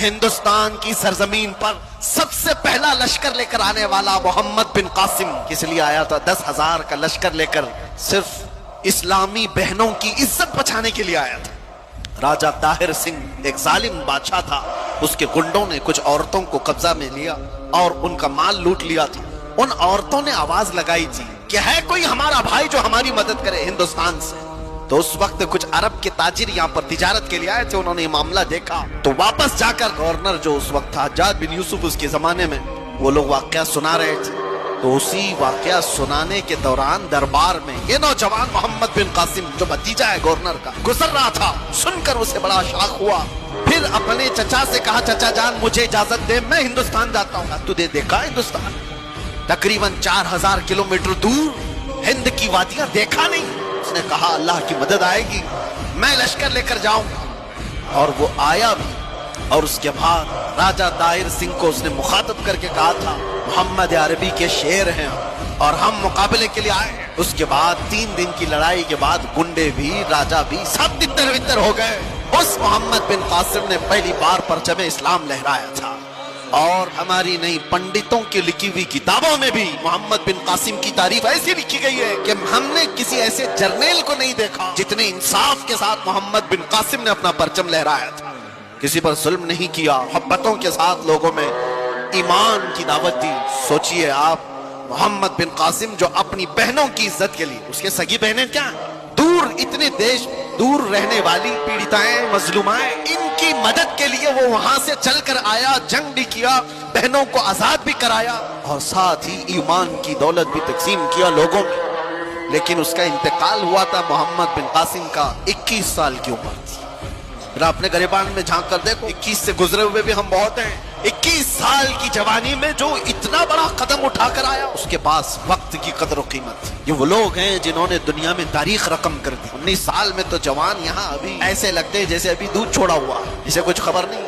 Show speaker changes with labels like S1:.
S1: ہندوستان کی سرزمین پر سب سے پہلا لشکر لے کر آنے والا محمد بن قاسم کس لیے آیا تھا؟ 10,000 کا لشکر لے کر صرف اسلامی بہنوں کی عزت بچانے کے لیے آیا تھا۔ راجہ طاہر سنگھ ایک ظالم بادشاہ تھا، اس کے گنڈوں نے کچھ عورتوں کو قبضہ میں لیا اور ان کا مال لوٹ لیا تھا۔ ان عورتوں نے آواز لگائی تھی کہ ہے کوئی ہمارا بھائی جو ہماری مدد کرے ہندوستان سے۔ تو اس وقت کچھ عرب کے تاجر یہاں پر تجارت کے لیے آئے تھے، انہوں نے یہ معاملہ دیکھا تو واپس جا کر گورنر جو اس وقت تھا حجاج بن یوسف اس کے زمانے میں، وہ لوگ واقعہ سنا رہے تھے۔ تو اسی واقعہ سنانے کے دوران دربار میں یہ نوجوان محمد بن قاسم جو بھتیجا ہے گورنر کا گزر رہا تھا، سن کر اسے بڑا شاق ہوا۔ پھر اپنے چچا سے کہا چچا جان مجھے اجازت دے، میں ہندوستان جاتا ہوں۔ تو دے دیکھا ہندوستان تقریباً 4,000 کلومیٹر دور ہند کی وادیاں دیکھا نہیں؟ اس نے کہا اللہ کی مدد آئے گی، میں لشکر لے کر جاؤں گا، اور وہ آیا بھی۔ اور اس کے بعد راجہ طاہر سنگھ کو اس نے مخاطب کر کے کہا تھا محمد عربی کے شیر ہیں اور ہم مقابلے کے لیے آئے ہیں۔ اس کے بعد 3 دن کی لڑائی کے بعد گنڈے بھی راجہ بھی سب تتر بتر ہو گئے۔ اس محمد بن قاسم نے پہلی بار پرچم اسلام لہرایا تھا، اور ہماری نئی پنڈتوں کی لکھی ہوئی کتابوں میں بھی محمد بن قاسم کی تعریف ایسی لکھی گئی ہے کہ ہم نے کسی ایسے جرنیل کو نہیں دیکھا جتنے انصاف کے ساتھ محمد بن قاسم نے اپنا پرچم لہرایا تھا۔ کسی پر ظلم نہیں کیا، محبتوں کے ساتھ لوگوں میں ایمان کی دعوت دی۔ سوچئے آپ محمد بن قاسم جو اپنی بہنوں کی عزت کے لیے، اس کے سگی بہنیں کیا ہیں؟ دور اتنے دیش دور رہنے والی پیڑتائیں مظلومائیں، ان کی مدد کے لیے وہ وہاں سے چل کر آیا، جنگ بھی کیا، بہنوں کو آزاد بھی کرایا، اور ساتھ ہی ایمان کی دولت بھی تقسیم کیا لوگوں میں۔ لیکن اس کا انتقال ہوا تھا محمد بن قاسم کا 21 سال کی عمر تھی۔ پھر اپنے گریبان میں جھانک کر دیکھو، 21 سے گزرے ہوئے بھی ہم بہت ہیں۔ 21 سال کی جوانی میں جو اتنا بڑا قدم اٹھا کر آیا، اس کے پاس وقت کی قدر و قیمت۔ یہ وہ لوگ ہیں جنہوں نے دنیا میں تاریخ رقم کر دی۔ 19 سال میں تو جوان یہاں ابھی ایسے لگتے جیسے ابھی دودھ چھوڑا ہوا، جسے کچھ خبر نہیں۔